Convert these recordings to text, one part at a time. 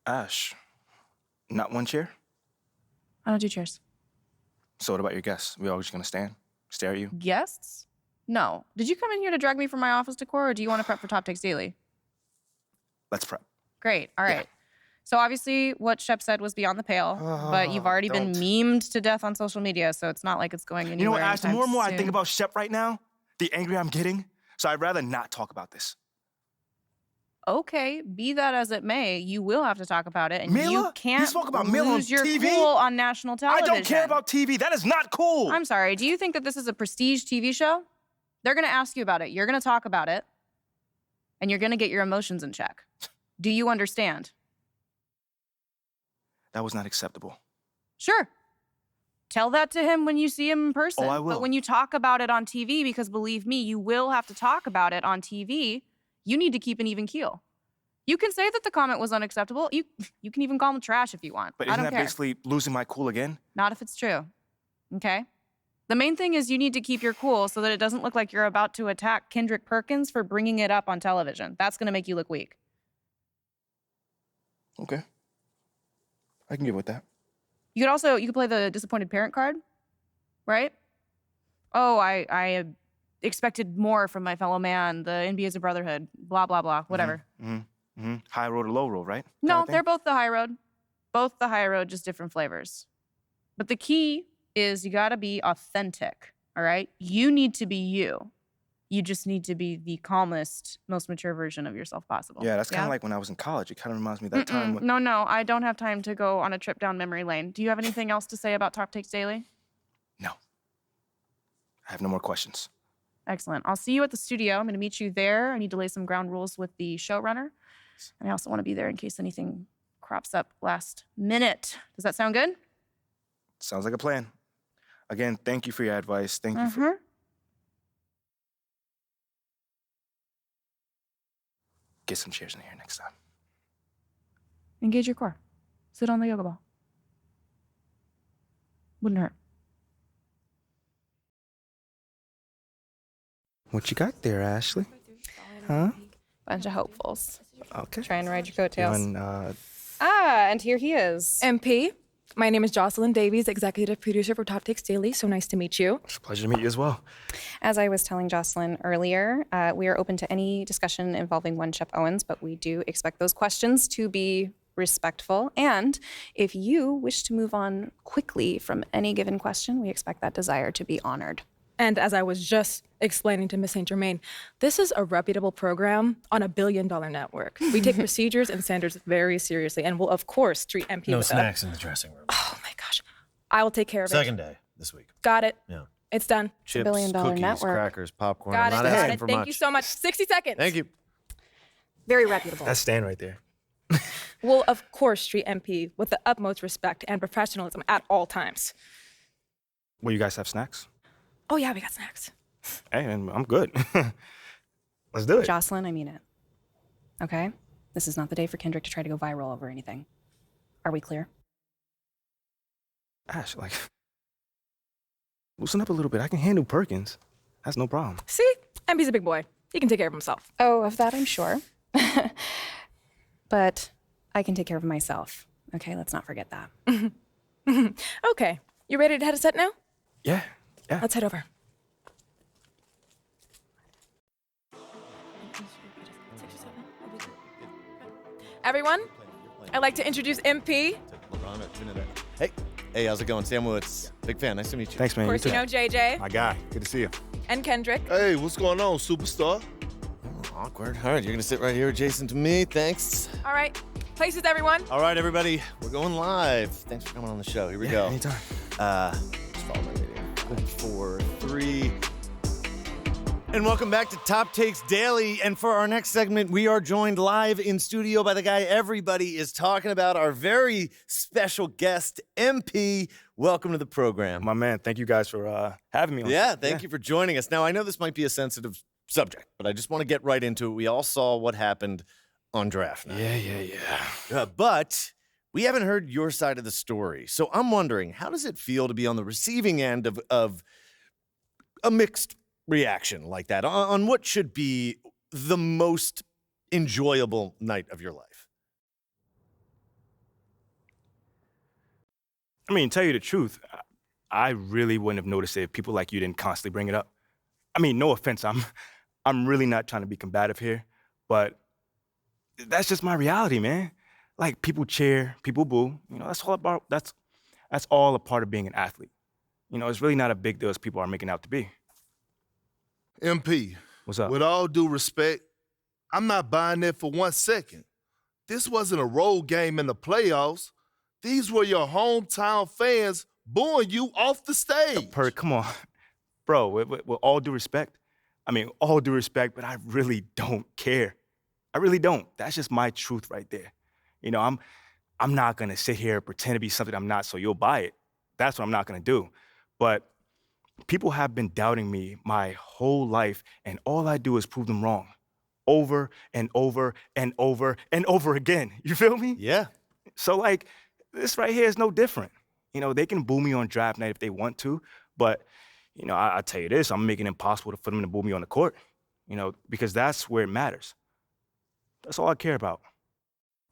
Ash, not one chair? I don't do chairs. So what about your guests? We all just gonna stare at you? Guests? No. Did you come in here to drag me from my office decor, or do you want to prep for Top Takes Daily? Let's prep. Great. All right. So obviously what Shep said was beyond the pale, but you've already been memed to death on social media, so it's not like it's going anywhere. You know what, Ash, the more and more soon. I think about Shep right now, the angrier I'm getting, so I'd rather not talk about this. Okay, be that as it may, you will have to talk about it, and Mila? you can't You spoke about Mila on lose your TV? cool on national television. I don't care about TV. That is not cool. I'm sorry. Do you think that this is a prestige TV show? They're going to ask you about it. You're going to talk about it, and you're going to get your emotions in check. Do you understand? That was not acceptable. Sure. Tell that to him when you see him in person. Oh, I will. But when you talk about it on TV, because believe me, you will have to talk about it on TV, you need to keep an even keel. You can say that the comment was unacceptable. You can even call him trash if you want. But I isn't don't that care. basically losing my cool again? Not if it's true. Okay? The main thing is you need to keep your cool so that it doesn't look like you're about to attack Kendrick Perkins for bringing it up on television. That's going to make you look weak. Okay. I can get with that. You could play the disappointed parent card, right? Oh, I expected more from my fellow man. The NBA is a brotherhood. Blah, blah, blah. Whatever. High road or low road, right? No, they're both the high road. Both the high road, just different flavors. But the key is you got to be authentic, all right? You need to be you. You just need to be the calmest, most mature version of yourself possible. Yeah, that's kind of like when I was in college. It kind of reminds me of that time when... No, I don't have time to go on a trip down memory lane. Do you have anything else to say about Top Takes Daily? No. I have no more questions. Excellent. I'll see you at the studio. I'm going to meet you there. I need to lay some ground rules with the showrunner. And I also want to be there in case anything crops up last minute. Does that sound good? Sounds like a plan. Again, thank you for your advice. Thank you for... Get some chairs in here next time. Engage your core. Sit on the yoga ball. Wouldn't hurt. What you got there, Ashley? Huh? Bunch of hopefuls. Okay. Try and ride your coattails. And, and here he is. MP, my name is Jocelyn Davies, executive producer for Top Takes Daily. So nice to meet you. It's a pleasure to meet you as well. As I was telling Jocelyn earlier, we are open to any discussion involving one Shep Owens, but we do expect those questions to be respectful. And if you wish to move on quickly from any given question, we expect that desire to be honored. And as I was just explaining to Ms. St. Germain, this is a reputable program on a billion-dollar network. We take procedures and standards very seriously and will, of course, treat MP No with snacks in the dressing room. Oh, my gosh. I will take care of it. Second day this week. Got it. Yeah. It's done. Chips, billion-dollar cookies, network. crackers, popcorn. Got it. I'm not Got asking it. for Thank much. you so much. 60 seconds. Thank you. Very reputable. That's Stan right there. Will, of course, treat MP with the utmost respect and professionalism at all times. Will you guys have snacks? Oh, yeah, we got snacks. Hey, and I'm good. Let's do it. Jocelyn, I mean it. Okay? This is not the day for Kendrick to try to go viral over anything. Are we clear? Ash, loosen up a little bit. I can handle Perkins. That's no problem. See? MP's a big boy. He can take care of himself. Oh, of that I'm sure. But I can take care of myself. Okay, let's not forget that. Okay. You ready to head to set now? Yeah. Let's head over. Everyone, I'd like to introduce MP. Hey, how's it going? Sam Woods. Big fan. Nice to meet you. Thanks, man. Of course, you know JJ My guy. Good to see you. and Kendrick. Hey, what's going on, superstar? Awkward. All right, you're going to sit right here adjacent to me. Thanks. All right, places, everyone. All right, everybody. We're going live. Thanks for coming on the show. Here we go. Anytime. Just follow my video. 4, 3. And welcome back to Top Takes Daily. And for our next segment, we are joined live in studio by the guy everybody is talking about, our very special guest, MP. Welcome to the program. My man, thank you guys for having me on. Yeah, thank you for joining us. Now, I know this might be a sensitive subject, but I just want to get right into it. We all saw what happened on draft night. Yeah. But we haven't heard your side of the story. So I'm wondering, how does it feel to be on the receiving end of a mixed reaction like that on what should be the most enjoyable night of your life? I mean, tell you the truth, I really wouldn't have noticed it if people like you didn't constantly bring it up. I mean, no offense, I'm really not trying to be combative here, but that's just my reality, man. Like, people cheer, people boo. That's all a part of being an athlete. It's really not a big deal as people are making out to be. MP, What's up? with all due respect, I'm not buying that for 1 second. This wasn't a road game in the playoffs. These were your hometown fans booing you off the stage. Come on. Bro, with all due respect, all due respect, but I really don't care. I really don't. That's just my truth right there. I'm not gonna sit here and pretend to be something I'm not so you'll buy it. That's what I'm not gonna do. But people have been doubting me my whole life, and all I do is prove them wrong. Over and over and over and over again. You feel me? Yeah. So, this right here is no different. They can boo me on draft night if they want to, but, I tell you this, I'm making it impossible for them to boo me on the court, because that's where it matters. That's all I care about.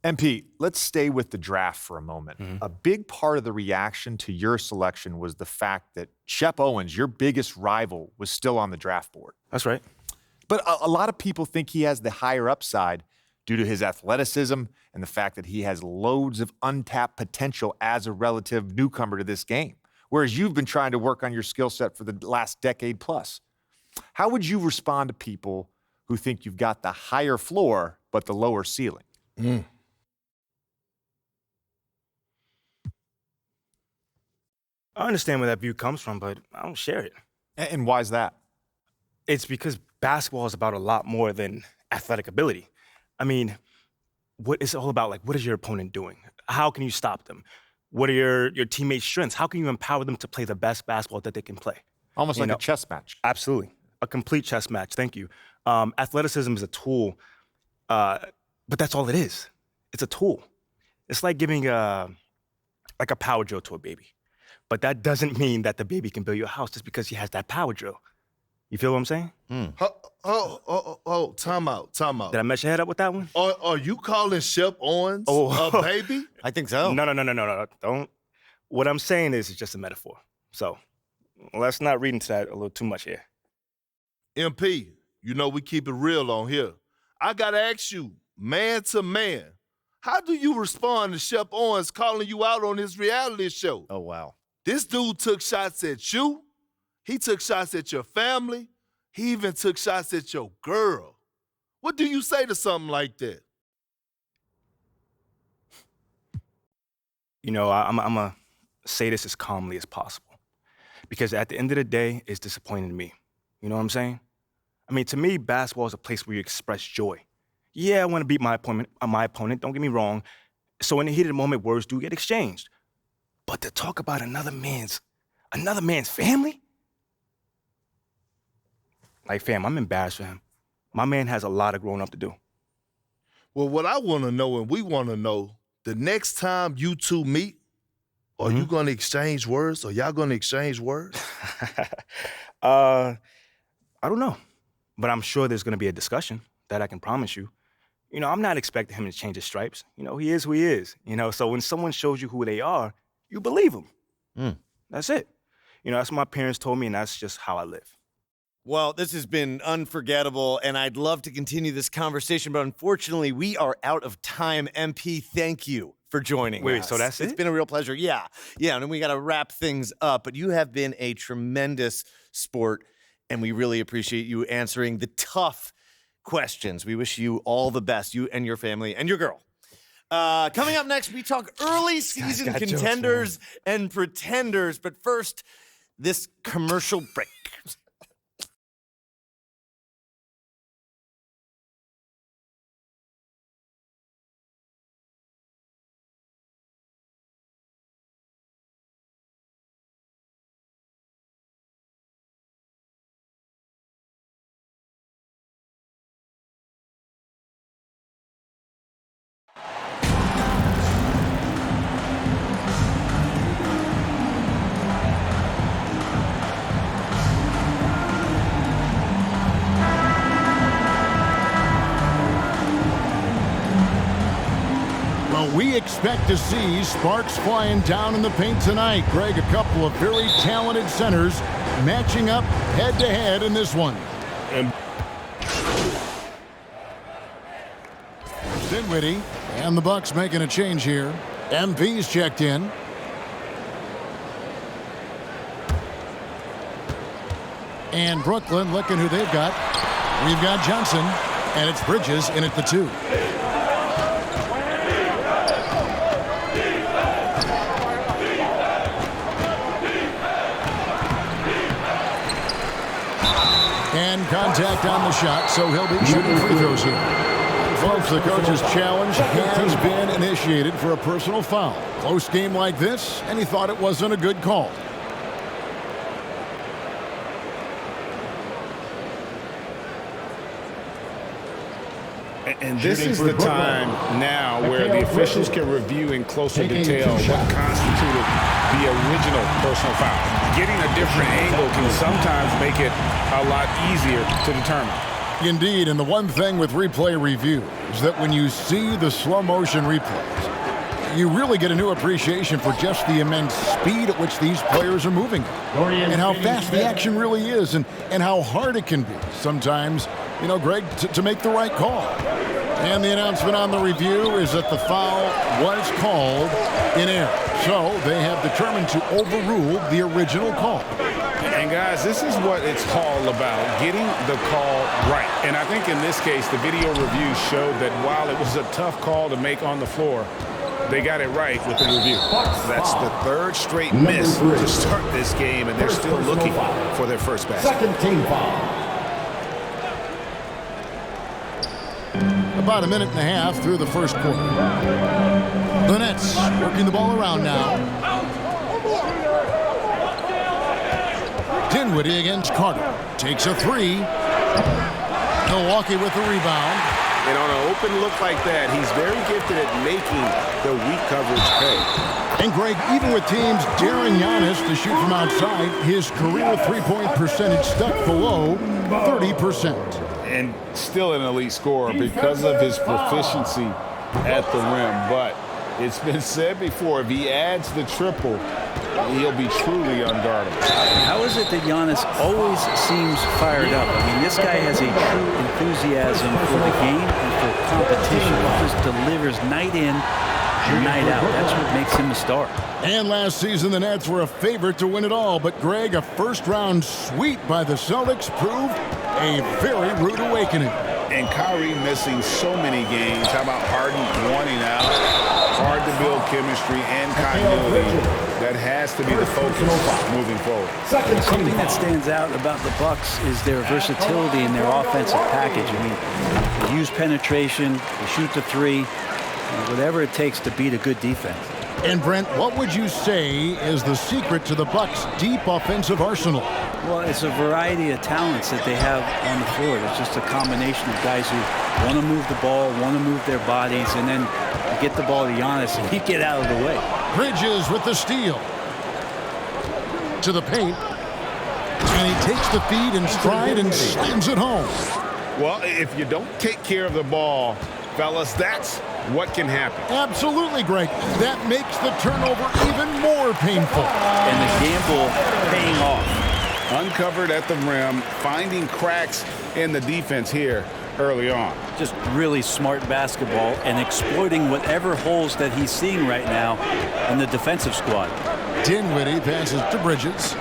MP, let's stay with the draft for a moment. Mhm. A big part of the reaction to your selection was the fact that Shep Owens, your biggest rival, was still on the draft board. That's right. But a lot of people think he has the higher upside due to his athleticism and the fact that he has loads of untapped potential as a relative newcomer to this game, whereas you've been trying to work on your skill set for the last decade plus. How would you respond to people who think you've got the higher floor but the lower ceiling? I understand where that view comes from, but I don't share it. And why is that? It's because basketball is about a lot more than athletic ability. What is it all about? What is your opponent doing? How can you stop them? What are your teammates' strengths? How can you empower them to play the best basketball that they can play? Almost like a chess match. Absolutely. A complete chess match. Thank you. Athleticism is a tool, but that's all it is. It's a tool. It's like giving a power drill to a baby. But that doesn't mean that the baby can build you a house just because he has that power drill. You feel what I'm saying? Time out. Did I mess your head up with that one? Are you calling Shep Owens a baby? I think so. No. Don't. What I'm saying is it's just a metaphor. So let's not read into that a little too much here. MP, we keep it real on here. I gotta ask you, man to man, how do you respond to Shep Owens calling you out on his reality show? Oh, wow. This dude took shots at you. He took shots at your family. He even took shots at your girl. What do you say to something like that? I'm going to say this as calmly as possible. Because at the end of the day, it's disappointing to me. You know what I'm saying? To me, basketball is a place where you express joy. Yeah, I want to beat my opponent, don't get me wrong. So in the heat of the moment, words do get exchanged. But to talk about another man's family? Fam, I'm embarrassed for him. My man has a lot of growing up to do. Well, what I want to know and we want to know, the next time you two meet, are you going to exchange words? Are y'all going to exchange words? I don't know. But I'm sure there's going to be a discussion, that I can promise you. I'm not expecting him to change his stripes. He is who he is. So when someone shows you who they are, you believe them. That's it. That's what my parents told me, and that's just how I live. Well, this has been unforgettable, and I'd love to continue this conversation, but unfortunately, we are out of time. MP, thank you for joining us. Wait, so that's it? It's been a real pleasure. Yeah, and we got to wrap things up, but you have been a tremendous sport, and we really appreciate you answering the tough questions. We wish you all the best, you and your family and your girl. Coming up next, we talk early season contenders and pretenders, but first, this commercial break. We expect to see sparks flying down in the paint tonight. Greg, a couple of very talented centers matching up head-to-head in this one. Dinwiddie and the Bucks making a change here. MP's checked in. And Brooklyn looking who they've got. We've got Johnson, and it's Bridges in at the 2. And contact on the shot, so he'll be shooting free throws here. Folks, the coach's challenge has been initiated for a personal foul. Close game like this, and he thought it wasn't a good call. And this is the time now where the officials can review in closer detail what constituted the original personal foul. Getting a different angle can sometimes make it a lot easier to determine. Indeed, and the one thing with replay review is that when you see the slow motion replays, you really get a new appreciation for just the immense speed at which these players are moving and how fast the action really is and how hard it can be sometimes, you know, Greg, to make the right call. And the announcement on the review is that the foul was called in error. So they have determined to overrule the original call. And guys, this is what it's all about, getting the call right. And I think in this case, the video review showed that while it was a tough call to make on the floor, they got it right with the review. That's the third straight miss to start this game, and they're still looking for their first basket. Second team foul. About a minute and a half through the first quarter. The Nets working the ball around now. Dinwiddie against Carter. Takes a 3. Milwaukee with the rebound. And on an open look like that, he's very gifted at making the weak coverage pay. And Greg, even with teams daring Giannis to shoot from outside, his career three-point percentage stuck below 30%. And still an elite scorer because of his proficiency at the rim. But it's been said before, if he adds the triple, he'll be truly unguardable. How is it that Giannis always seems fired up? I mean, this guy has a true enthusiasm for the game and for competition. He just delivers night in and night out. That's what makes him a star. And last season, the Nets were a favorite to win it all. But, Greg, a first-round sweep by the Celtics proved a very rude awakening. And Kyrie missing so many games. How about Harden wanting out? Hard to build chemistry and continuity. That has to be the focus moving forward. Something that stands out about the Bucks is their versatility in their offensive package. I mean, they use penetration, they shoot the 3, whatever it takes to beat a good defense. And, Brent, what would you say is the secret to the Bucks' deep offensive arsenal? Well, it's a variety of talents that they have on the floor. It's just a combination of guys who want to move the ball, want to move their bodies, and then get the ball to Giannis and he get out of the way. Bridges with the steal. To the paint. And he takes the feed in stride and slams it home. Well, if you don't take care of the ball, fellas, that's what can happen. Absolutely, Greg. That makes the turnover even more painful. And the gamble paying off. Uncovered at the rim, finding cracks in the defense here early on. Just really smart basketball and exploiting whatever holes that he's seeing right now in the defensive squad. Dinwiddie passes to Bridges.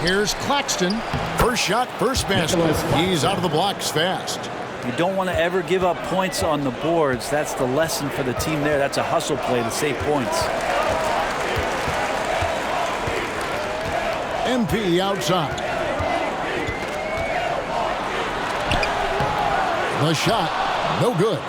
Here's Claxton. First shot, first basket. He's out of the blocks fast. You don't want to ever give up points on the boards. That's the lesson for the team there. That's a hustle play to save points. MP outside. The shot, no good.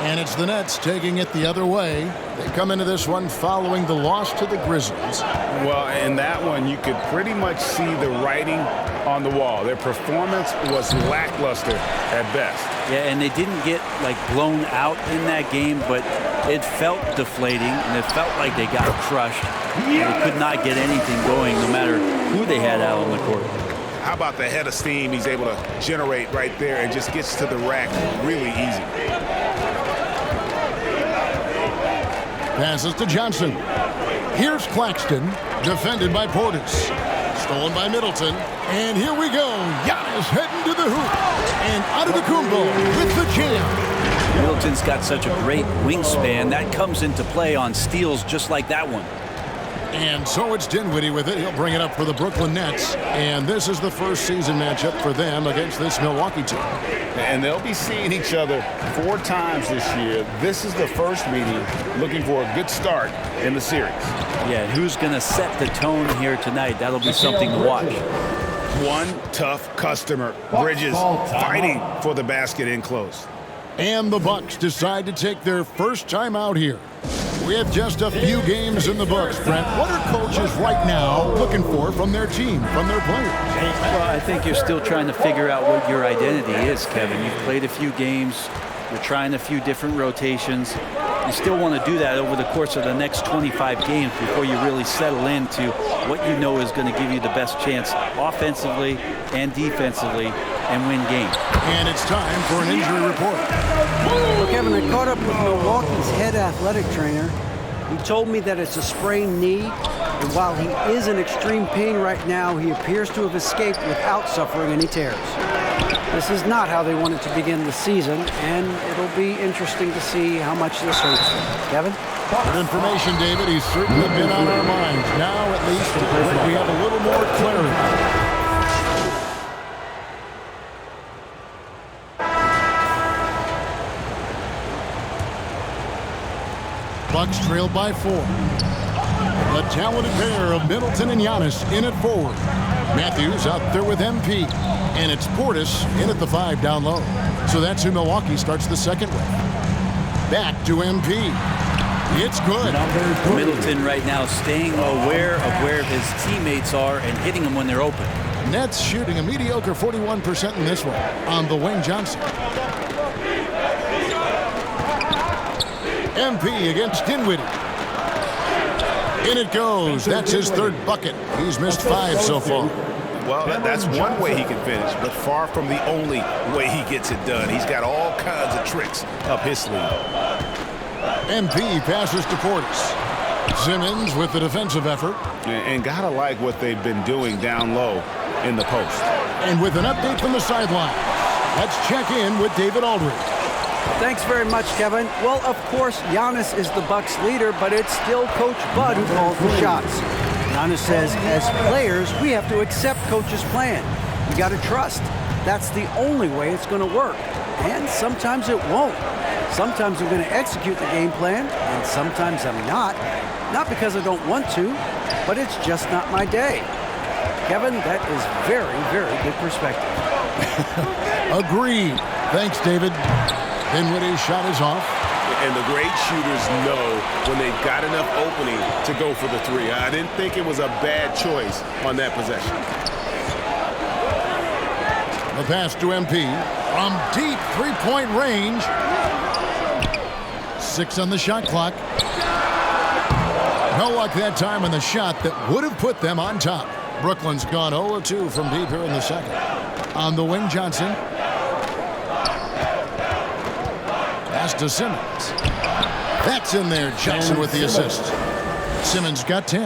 And it's the Nets taking it the other way. They come into this one following the loss to the Grizzlies. Well, in that one, you could pretty much see the writing on the wall. Their performance was lackluster at best. Yeah, and they didn't get, like, blown out in that game, but it felt deflating, and it felt like they got crushed. They could not get anything going, no matter who they had out on the court. How about the head of steam he's able to generate right there and just gets to the rack really easy. Passes to Johnson. Here's Claxton, defended by Portis. Stolen by Middleton. And here we go. Giannis heading to the hoop. And Antetokounmpo with the jam. Middleton's got such a great wingspan. That comes into play on steals just like that one. And so it's Dinwiddie with it. He'll bring it up for the Brooklyn Nets. And this is the first season matchup for them against this Milwaukee team. And they'll be seeing each other 4 times this year. This is the first meeting, looking for a good start in the series. Yeah, who's going to set the tone here tonight? That'll be something to watch. One tough customer, Bridges, fighting for the basket in close. And the Bucks decide to take their first time out here. With just a few games in the books, Brent, what are coaches right now looking for from their team, from their players? Well, I think you're still trying to figure out what your identity is, Kevin. You've played a few games. You're trying a few different rotations. You still want to do that over the course of the next 25 games before you really settle into what you know is going to give you the best chance offensively and defensively and win games. And it's time for an injury report. Well, Kevin, I caught up with Milwaukee's head athletic trainer. He told me that it's a sprained knee, and while he is in extreme pain right now, he appears to have escaped without suffering any tears. This is not how they wanted to begin the season, and it'll be interesting to see how much this hurts them. Kevin? Good information, David. He's certainly been on our minds. Now, at least, we have a little more clarity. Bucks trail by 4. The talented pair of Middleton and Giannis in at forward. Matthews out there with MP. And it's Portis in at the 5 down low. So that's who Milwaukee starts the second with. Back to MP. It's good. Middleton right now staying aware of where his teammates are and hitting them when they're open. Nets shooting a mediocre 41% in this one on the wing Johnson. MP against Dinwiddie. In it goes. That's his third bucket. He's missed 5 so far. Well, that's one way he can finish, but far from the only way he gets it done. He's got all kinds of tricks up his sleeve. MP passes to Portis. Simmons with the defensive effort. And gotta like what they've been doing down low in the post. And with an update from the sideline, let's check in with David Aldridge. Thanks very much, Kevin. Well, of course, Giannis is the Bucks leader, but it's still Coach Bud who calls the shots. Giannis says, as players, we have to accept Coach's plan. We got to trust. That's the only way it's going to work. And sometimes it won't. Sometimes I'm going to execute the game plan, and sometimes I'm not. Not because I don't want to, but it's just not my day. Kevin, that is very, very good perspective. Agreed. Thanks, David. Dinwiddie's shot is off. And the great shooters know when they've got enough opening to go for the 3. I didn't think it was a bad choice on that possession. The pass to MP from deep three-point range. 6 on the shot clock. No luck that time on the shot that would have put them on top. Brooklyn's gone 0-2 from deep here in the second. On the wing, Johnson. Pass to Simmons. That's in there. Johnson with the assist. Simmons got 10.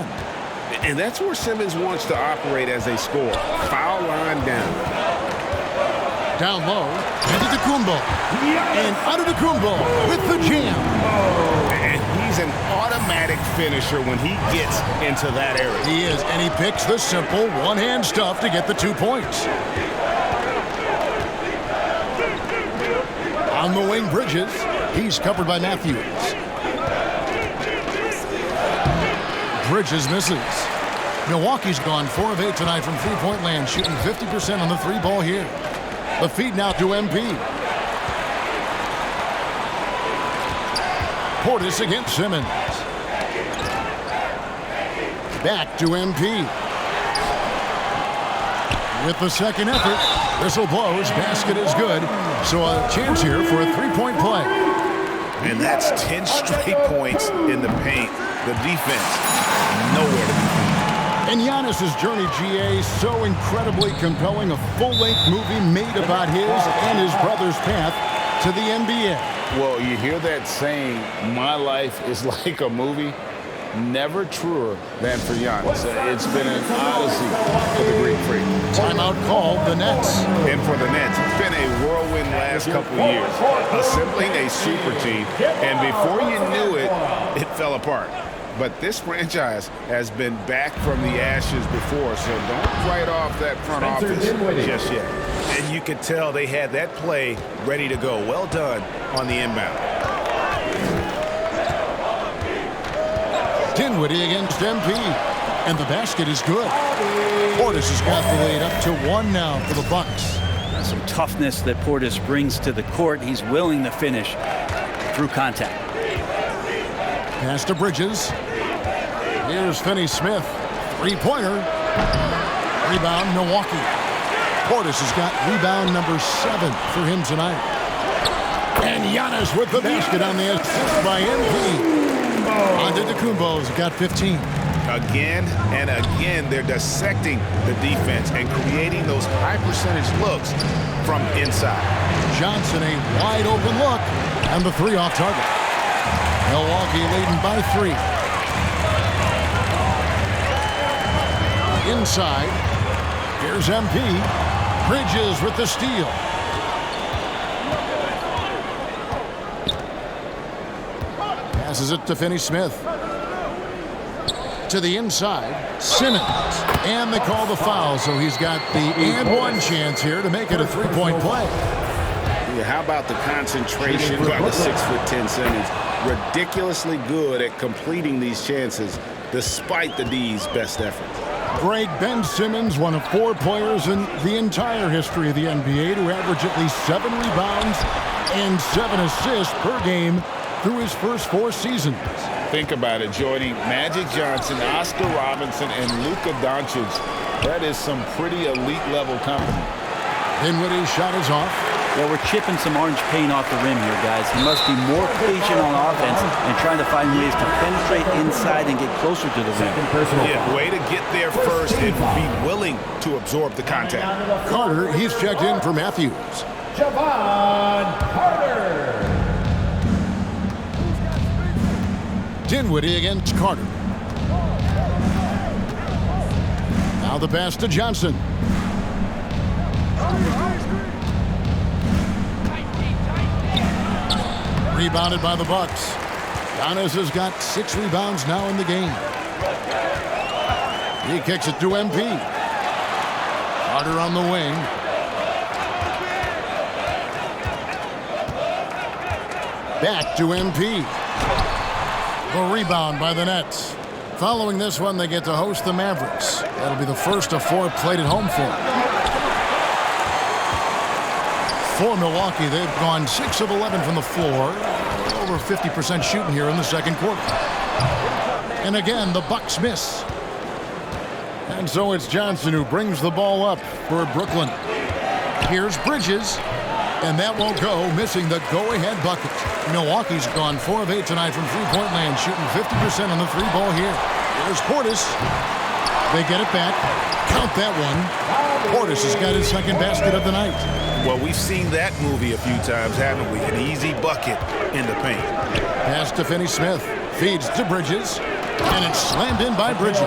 And that's where Simmons wants to operate as a scorer. Foul line down. Down low. Antetokounmpo. And Antetokounmpo with the jam. And he's an automatic finisher when he gets into that area. He is, and he picks the simple one-hand stuff to get the 2 points. On the wing, Bridges. He's covered by Matthews. Bridges misses. Milwaukee's gone 4 of 8 tonight from three-point land, shooting 50% on the 3-ball here. The feed now to MP. Portis against Simmons. Back to MP. With the second effort, whistle blows, basket is good. So a chance here for a 3-point play. And that's 10 straight points in the paint. The defense, nowhere to be found. And Giannis's journey, GA, so incredibly compelling. A full-length movie made about his and his brother's path to the NBA. Well, you hear that saying, my life is like a movie. Never truer than for Giannis. It's been an odyssey for the Greek Freak. Timeout called the Nets. And for the Nets, it's been a whirlwind last couple of years. Assembling a super team, and before you knew it, it fell apart. But this franchise has been back from the ashes before, so don't write off that front office just yet. And you could tell they had that play ready to go. Well done on the inbound. Dinwiddie against MP. And the basket is good. Portis has got the lead up to 1 now for the Bucks. Some toughness that Portis brings to the court. He's willing to finish through contact. Pass to Bridges. Here's Finney-Smith. Three-pointer. Rebound, Milwaukee. Portis has got rebound number 7 for him tonight. And Giannis with the basket on the assist by MP. Antetokounmpo's got 15. Again and again, they're dissecting the defense and creating those high-percentage looks from inside. Johnson, a wide-open look, and the 3 off target. Milwaukee leading by 3. Inside, here's MP. Bridges with the steal. Passes it to Finney-Smith. To the inside, Simmons. And they call the foul, so he's got the and-one chance here to make it a 3-point play. Yeah, how about the concentration by the 6'10" Simmons? Ridiculously good at completing these chances despite the D's best efforts. Greg Ben Simmons, one of 4 players in the entire history of the NBA to average at least 7 rebounds and 7 assists per game through his first 4 seasons. Think about it, joining Magic Johnson, Oscar Robinson, and Luka Doncic. That is some pretty elite level company. Dinwiddie's shot is off. Yeah, we're chipping some orange paint off the rim here, guys. He must be more patient on offense and trying to find ways to penetrate inside and get closer to the rim. Yeah, way to get there first and be willing to absorb the contact. Carter, he's checked in for Matthews. Javon Carter. Dinwiddie against Carter. Now the pass to Johnson. Rebounded by the Bucks. Giannis has got 6 rebounds now in the game. He kicks it to MP. Carter on the wing. Back to MP. The rebound by the Nets. Following this one, they get to host the Mavericks. That'll be the first of 4 played at home for them. For Milwaukee, they've gone 6 of 11 from the floor. Over 50% shooting here in the second quarter. And again, the Bucks miss. And so it's Johnson who brings the ball up for Brooklyn. Here's Bridges. And that won't go, missing the go-ahead bucket. Milwaukee's gone 4 of 8 tonight from three-point land, shooting 50% on the 3-ball here. Here's Portis. They get it back. Count that one. Portis has got his second basket of the night. Well, we've seen that movie a few times, haven't we? An easy bucket in the paint. Pass to Finney-Smith. Feeds to Bridges. And it's slammed in by Bridges.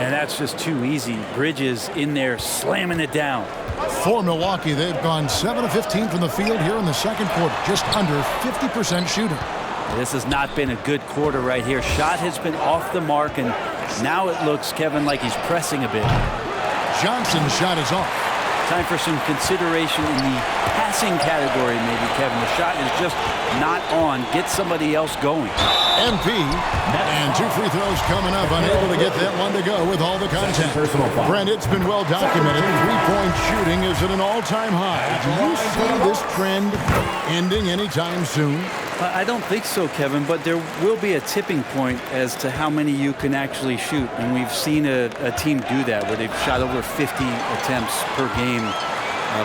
And that's just too easy. Bridges in there slamming it down. For Milwaukee, they've gone 7 of 15 from the field here in the second quarter. Just under 50% shooting. This has not been a good quarter right here. Shot has been off the mark, and now it looks, Kevin, like he's pressing a bit. Johnson's shot is off. Time for some consideration in the passing category, maybe, Kevin. The shot is just not on. Get somebody else going. MP, and 2 free throws coming up. Unable to get that one to go with all the contact. Brent, it's been well documented. 3-point shooting is at an all-time high. Do you see this trend ending anytime soon? I don't think so, Kevin, but there will be a tipping point as to how many you can actually shoot. And we've seen a team do that, where they've shot over 50 attempts per game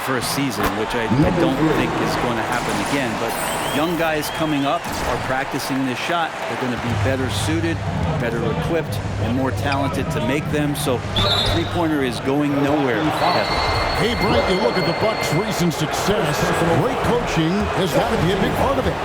for a season, which I don't think is going to happen again. But young guys coming up are practicing this shot. They're going to be better suited, better equipped, and more talented to make them. So three-pointer is going nowhere, Kevin. Hey, Brent, you look at the Bucks' recent success. Great coaching has got to be a big part of it.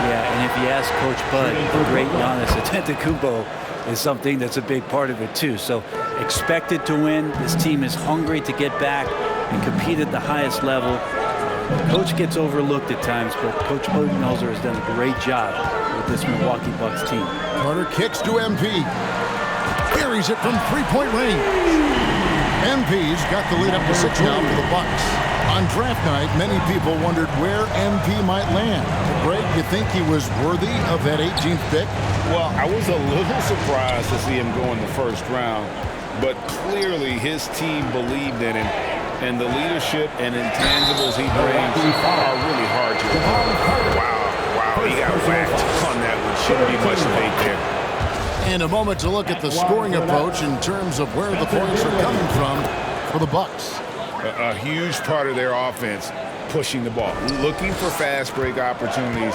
Yeah, and if you ask Coach Bud, the great Giannis Antetokounmpo is something that's a big part of it too. So expected to win. This team is hungry to get back and compete at the highest level. Coach gets overlooked at times, but Coach Budenholzer has done a great job with this Milwaukee Bucks team. Carter kicks to MP. Carries it from three-point range. MP's got the lead up to 6 now for the Bucks. On draft night, many people wondered where MP might land. Greg, you think he was worthy of that 18th pick? Well, I was a little surprised to see him go in the first round, but clearly his team believed in him, and the leadership and intangibles he brings are really hard to ignore. Wow, he got whacked on that one. Shouldn't be much debate there. And a moment to look at the scoring approach in terms of where the points are coming from for the Bucks. A huge part of their offense, pushing the ball, looking for fast break opportunities,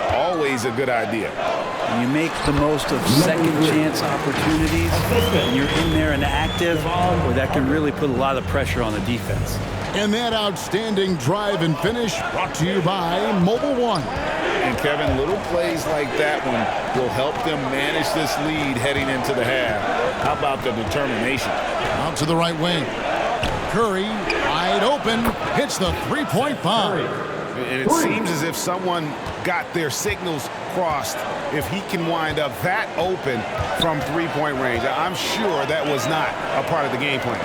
always a good idea. And you make the most of second chance opportunities, and you're in there and active, or that can really put a lot of pressure on the defense. And that outstanding drive and finish brought to you by Mobile One. And Kevin, little plays like that one will help them manage this lead heading into the half. How about the determination? Out to the right wing. Curry, wide open, hits the three-point bomb. And it seems as if someone got their signals crossed if he can wind up that open from three-point range. I'm sure that was not a part of the game plan.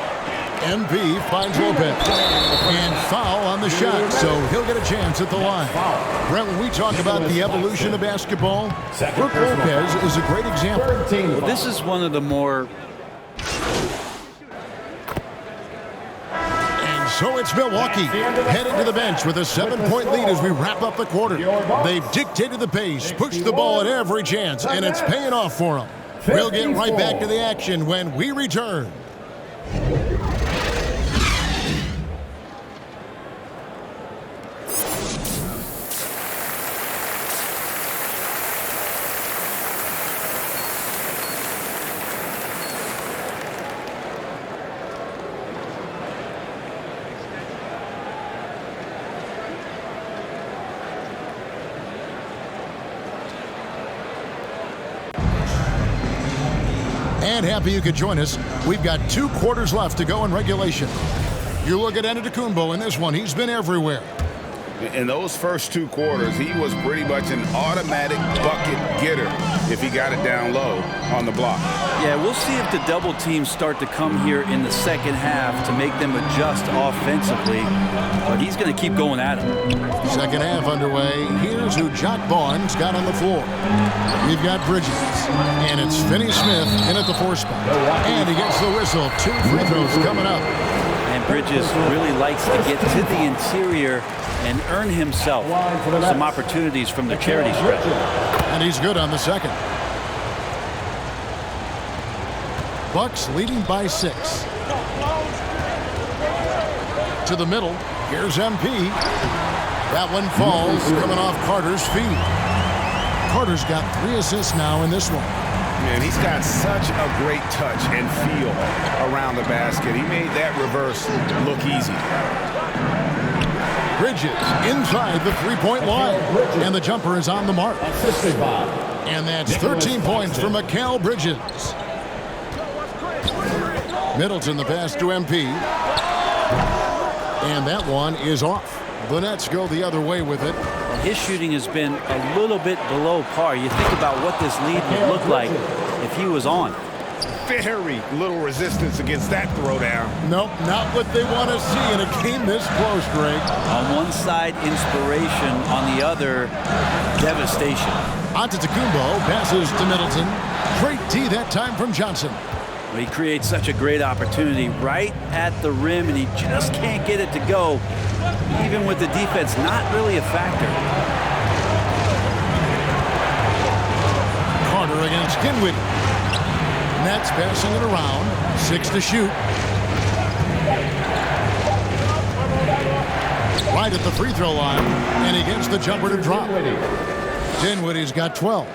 MP finds Lopez. And foul on the shot, so he'll get a chance at the line. Brent, when we talk about the evolution of basketball, Brook Lopez is a great example. Well, this is one of the more... So it's Milwaukee headed to the bench with a 7-point lead as we wrap up the quarter. They've dictated the pace, pushed the ball at every chance, and it's paying off for them. We'll get right back to the action when we return. And happy you could join us. We've got 2 quarters left to go in regulation. You look at Antetokounmpo in this one. He's been everywhere. In those first 2 quarters, he was pretty much an automatic bucket getter if he got it down low on the block. Yeah, we'll see if the double teams start to come here in the second half to make them adjust offensively. But he's going to keep going at him. Second half underway. Here's who Jock Vaughn's got on the floor. We've got Bridges. And it's Finney Smith in at the 4 spot. And he gets the whistle. 2 free throws coming up. And Bridges really likes to get to the interior and earn himself some opportunities from the charity stripe. And he's good on the second. Bucks leading by 6. To the middle. Here's MP. That one falls, coming off Carter's feet. Carter's got 3 assists now in this one. Man, he's got such a great touch and feel around the basket. He made that reverse look easy. Bridges inside the 3-point line. And the jumper is on the mark. And that's 13 points for Mikal Bridges. Middleton the pass to MP. And that one is off. The Nets go the other way with it. His shooting has been a little bit below par. You think about what this lead would look like if he was on. Very little resistance against that throwdown. Nope, not what they want to see in a game this close, Greg. On one side, inspiration. On the other, devastation. Antetokounmpo passes to Middleton. Great D that time from Johnson. Well, he creates such a great opportunity right at the rim, and he just can't get it to go. Even with the defense not really a factor. Carter against Dinwiddie. Nets passing it around. 6 to shoot. right at the free throw line, and he gets the jumper to drop. Dinwiddie's got 12.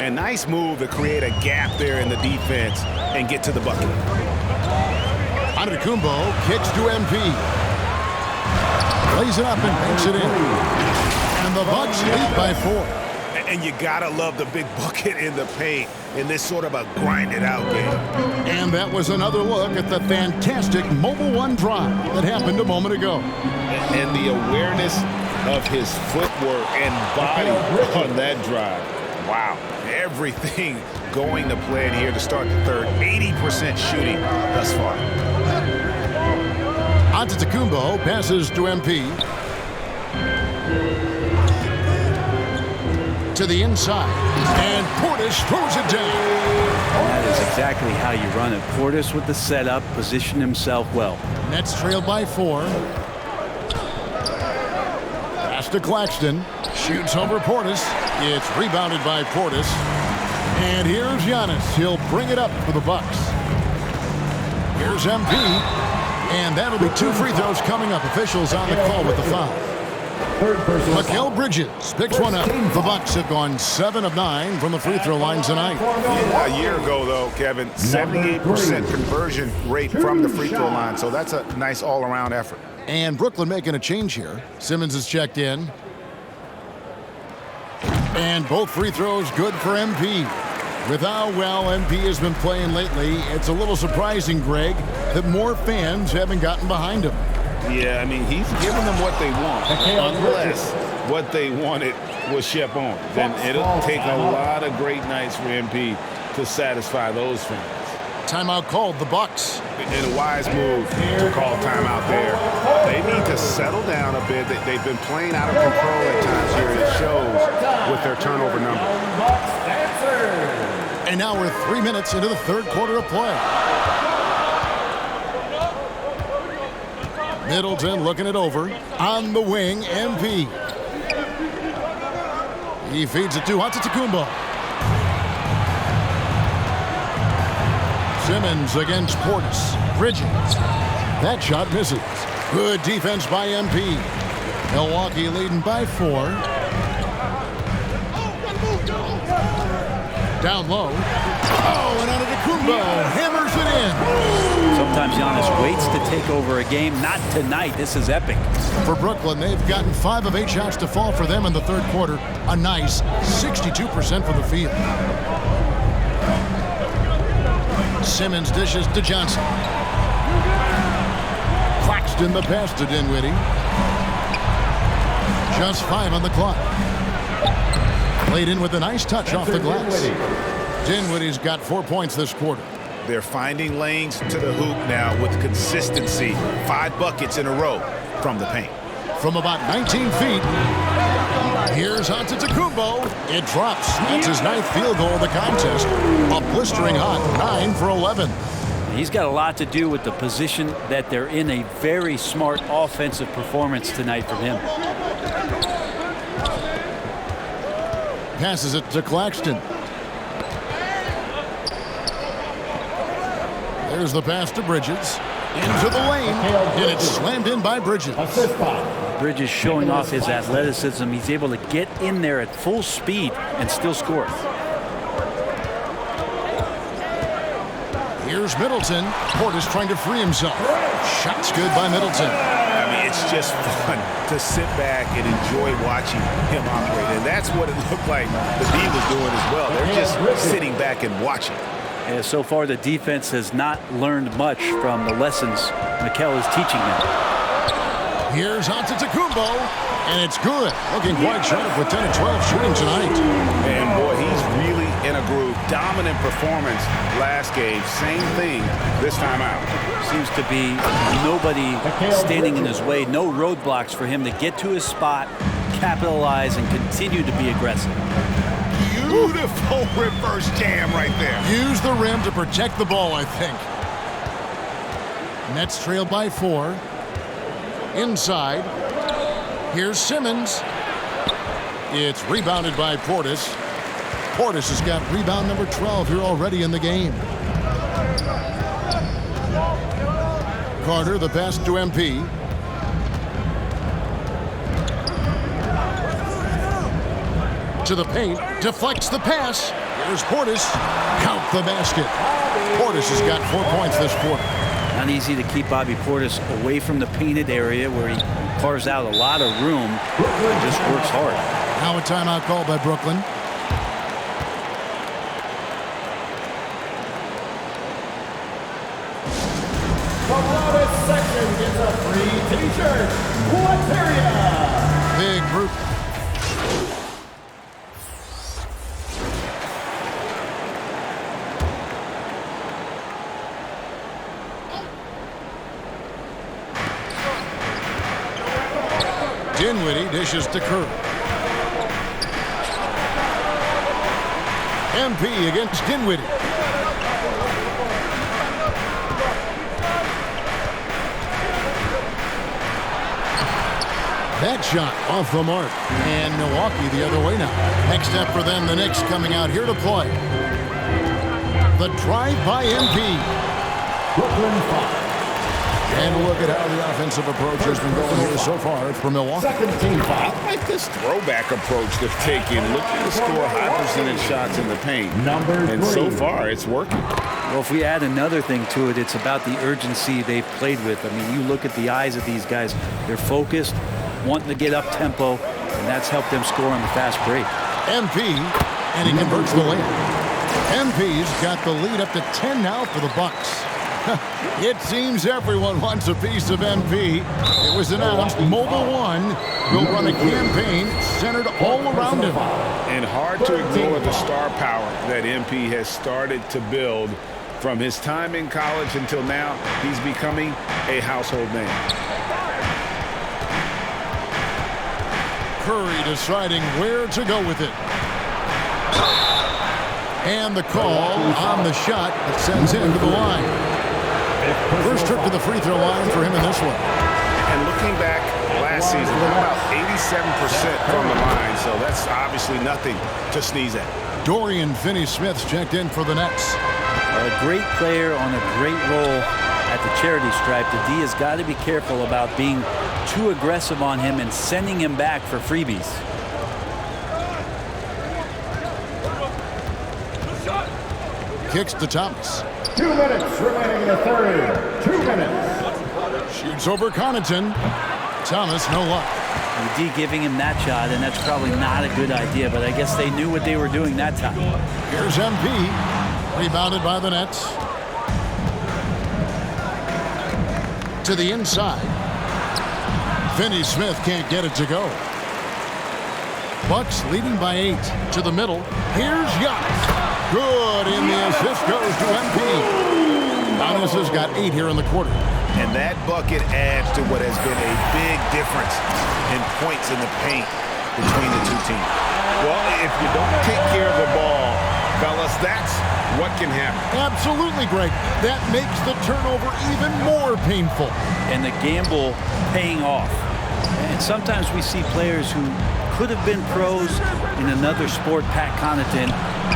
A nice move to create a gap there in the defense and get to the bucket. Antetokounmpo kicks to MP. Lays it up and banks it in. And the Bucks lead by 4. And you gotta love the big bucket in the paint in this sort of a grind-it-out game. And that was another look at the fantastic Mobile One drive that happened a moment ago. And the awareness of his footwork and body on that drive. Wow. Everything going to plan here to start the third. 80% shooting thus far. Antetokounmpo passes to MP. To the inside. And Portis throws it down. That is exactly how you run it. Portis with the setup, positioned himself well. Nets trail by 4. Pass to Claxton. Shoots over Portis. It's rebounded by Portis. And here's Giannis. He'll bring it up for the Bucks. Here's MP. And that'll be 2 free throws coming up. Officials on the call with the foul. Mikal Bridges picks one up. The Bucks have gone 7 of 9 from the free throw line tonight. Yeah, a year ago, though, Kevin, 78% conversion rate from the free throw line. So that's a nice all-around effort. And Brooklyn making a change here. Simmons is checked in. And both free throws good for MP. With how well MP has been playing lately, it's a little surprising, Greg, that more fans haven't gotten behind him. Yeah, I mean, he's giving them what they want. Unless what they wanted was Shep on. Then it'll take a lot of great nights for MP to satisfy those fans. Timeout called, the Bucks. And a wise move to call timeout there. They need to settle down a bit. They've been playing out of control at times here. It shows with their turnover number. And now we're 3 minutes into the third quarter of play. Middleton looking it over. On the wing, MP. He feeds it to Antetokounmpo. Simmons against Portis. Bridges. That shot misses. Good defense by MP. Milwaukee leading by 4. Down low. Oh, and Antetokounmpo hammers it in. Sometimes Giannis waits to take over a game. Not tonight. This is epic. For Brooklyn, they've gotten 5 of 8 shots to fall for them in the third quarter. A nice 62% from the field. Simmons dishes to Johnson. Claxton the pass to Dinwiddie. Just 5 on the clock. Played in with a nice touch off the glass. Dinwiddie's got 4 points this quarter. They're finding lanes to the hoop now with consistency. 5 buckets in a row from the paint. From about 19 feet, here's Antetokounmpo. It drops. That's his 9th field goal of the contest. A blistering hot 9 for 11. He's got a lot to do with the position that they're in. A very smart offensive performance tonight from him. Passes it to Claxton. There's the pass to Bridges. Into the lane. And it's slammed in by Bridges. Bridges showing off his athleticism. He's able to get in there at full speed and still score. Here's Middleton. Portis trying to free himself. Shot's good by Middleton. I mean, it's just fun to sit back and enjoy watching him operate. And that's what it looked like the D was doing as well. They're just sitting back and watching. Yeah, so far, the defense has not learned much from the lessons Mikal is teaching them. Here's Antetokounmpo, and it's good. Looking quite sharp with 10 of 12 shooting tonight. And boy, he's really in a groove. Dominant performance last game. Same thing this time out. Seems to be nobody standing in his way. No roadblocks for him to get to his spot, capitalize, and continue to be aggressive. Beautiful reverse jam right there. Use the rim to protect the ball, I think. Nets trail by 4. Inside. Here's Simmons. It's rebounded by Portis. Portis has got rebound number 12 here already in the game. Carter, the pass to MP. To the paint, deflects the pass. Here's Portis. Count the basket. Portis has got 4 points this quarter. Not easy to keep Bobby Portis away from the painted area where he carves out a lot of room and just works hard. Now a timeout called by Brooklyn. The loudest section gets a free t-shirt. MyCareer. Big group. Dinwiddie dishes to Curry. MP against Dinwiddie. That shot off the mark. And Milwaukee the other way now. Next step for them, the Knicks coming out here to play. The drive by MP. Brooklyn 5. And look at how the offensive approach has been going here so far for Milwaukee. Second team foul. I like this throwback approach they're taking. Looking to score high percentage shots in the paint. And so far, it's working. Well, if we add another thing to it, it's about the urgency they've played with. I mean, you look at the eyes of these guys. They're focused, wanting to get up tempo, and that's helped them score on the fast break. MP, and he converts the lead. MP's got the lead up to 10 now for the Bucks. It seems everyone wants a piece of MP. It was announced Mobile One will run a campaign centered all around him. And hard to ignore the star power that MP has started to build. From his time in college until now, he's becoming a household name. Curry deciding where to go with it. And the call on the shot that sends him to the line. First trip to the free throw line for him in this one. And looking back last season, about 87% from the line, so that's obviously nothing to sneeze at. Dorian Finney-Smith's checked in for the Nets. A great player on a great role at the charity stripe. The D has got to be careful about being too aggressive on him and sending him back for freebies. Kicks to Thomas. 2 minutes remaining in the third. 2 minutes. Shoots over Connaughton. Thomas, no luck. The D giving him that shot, and that's probably not a good idea, but I guess they knew what they were doing that time. Here's MP. Rebounded by the Nets. To the inside. Finney-Smith can't get it to go. Bucks leading by 8. To the middle. Here's Giannis. Good, and the assist goes to MP. Giannis has got 8 here in the quarter. And that bucket adds to what has been a big difference in points in the paint between the two teams. Well, if you don't take care of the ball, fellas, that's what can happen. Absolutely, Greg. That makes the turnover even more painful. And the gamble paying off. And sometimes we see players who could have been pros in another sport. Pat Connaughton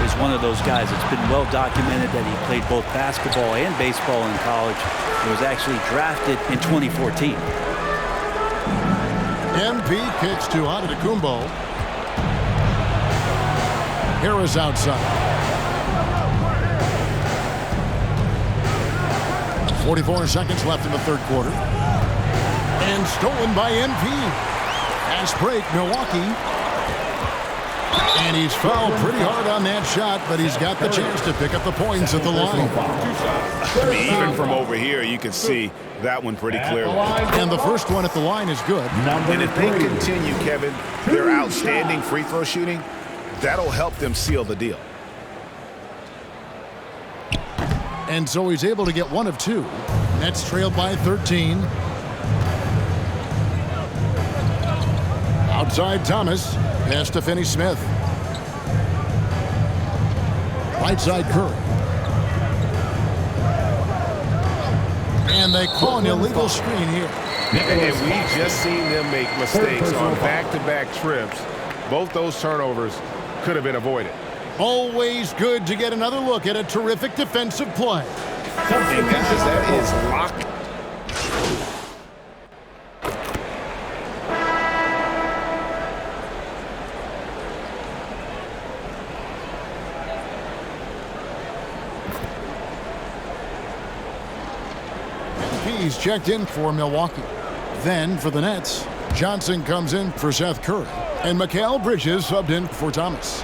is one of those guys. It's been well documented that he played both basketball and baseball in college. He was actually drafted in 2014. MP kicks to Antetokounmpo. Harris outside. 44 seconds left in the third quarter. And stolen by MP. Fast break, Milwaukee. And he's fouled pretty hard on that shot, but he's got the chance to pick up the points at the line. I mean, even from over here, you can see that one pretty clearly. And the first one at the line is good. And if they continue, Kevin, their outstanding free throw shooting, that'll help them seal the deal. And so he's able to get 1 of 2. Nets trailed by 13. Outside Thomas. Pass to Finney-Smith. Right side Curry. And they call an illegal screen here. And we've just seen them make mistakes on back-to-back trips. Both those turnovers could have been avoided. Always good to get another look at a terrific defensive play. And guys, that is locked. He's checked in for Milwaukee. Then for the Nets, Johnson comes in for Seth Curry. And Mikal Bridges subbed in for Thomas.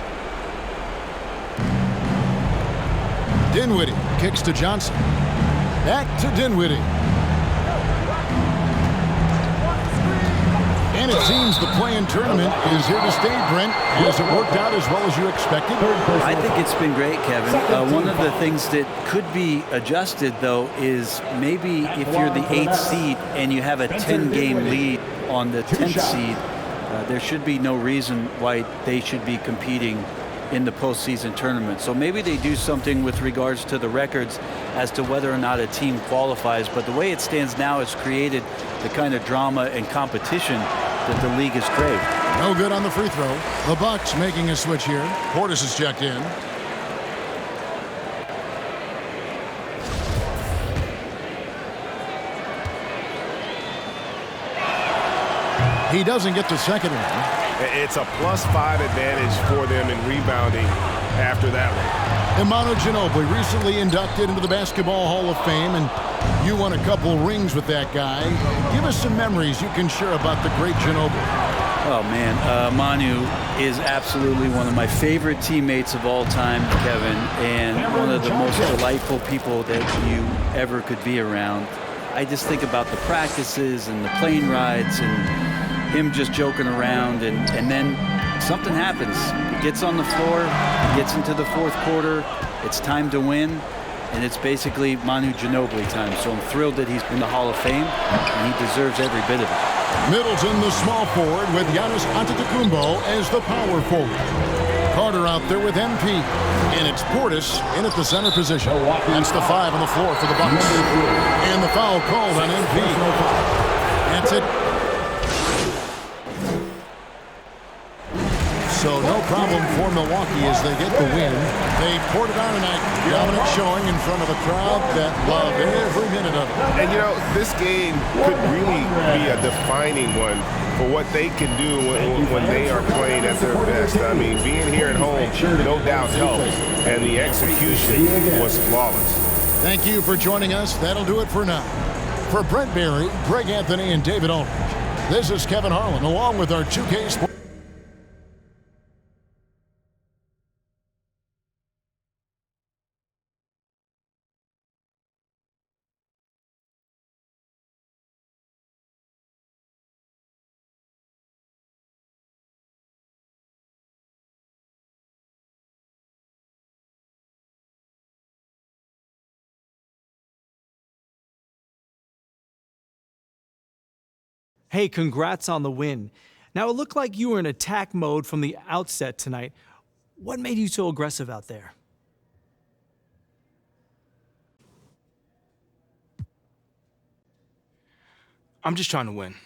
Dinwiddie kicks to Johnson. Back to Dinwiddie. And it seems the play-in tournament is here to stay, Brent. Has it worked out as well as you expected? I think it's been great, Kevin. One of the things that could be adjusted, though, is maybe if you're the 8th seed and you have a 10-game lead on the 10th seed, there should be no reason why they should be competing in the postseason tournament. So maybe they do something with regards to the records as to whether or not a team qualifies. But the way it stands now, it's created the kind of drama and competition that the league has craved. No good on the free throw. The Bucks making a switch here. Portis is checked in. He doesn't get the second one. It's a +5 advantage for them in rebounding after that one. Manu Ginobili recently inducted into the Basketball Hall of Fame, and you won a couple rings with that guy. Give us some memories you can share about the great Ginobili. Oh, man. Manu is absolutely one of my favorite teammates of all time, Kevin, and one of the most delightful people that you ever could be around. I just think about the practices and the plane rides and him just joking around, and then something happens. He gets on the floor, gets into the fourth quarter, it's time to win, and it's basically Manu Ginobili time. So I'm thrilled that he's in the Hall of Fame, and he deserves every bit of it. Middleton, the small forward, with Giannis Antetokounmpo as the power forward. Carter out there with MP, and it's Portis in at the center position. That's the 5 on the floor for the Bucks. And the foul called on MP. That's it. So no problem for Milwaukee as they get the win. They poured it on tonight. Dominant showing in front of a crowd that loved every minute of it. And you know, this game could really be a defining one for what they can do when they are playing at their best. I mean, being here at home no doubt helps, and the execution was flawless. Thank you for joining us. That'll do it for now. For Brent Barry, Greg Anthony, and David Ulrich, this is Kevin Harlan along with our 2K Sports. Hey, congrats on the win. Now, it looked like you were in attack mode from the outset tonight. What made you so aggressive out there? I'm just trying to win.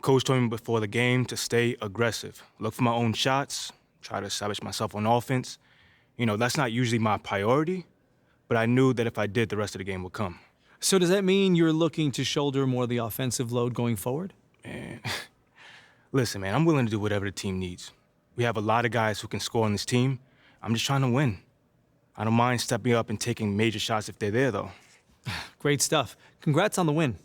Coach told me before the game to stay aggressive, look for my own shots, try to establish myself on offense. You know, that's not usually my priority, but I knew that if I did, the rest of the game would come. So does that mean you're looking to shoulder more of the offensive load going forward? Man, listen, man, I'm willing to do whatever the team needs. We have a lot of guys who can score on this team. I'm just trying to win. I don't mind stepping up and taking major shots if they're there, though. Great stuff. Congrats on the win.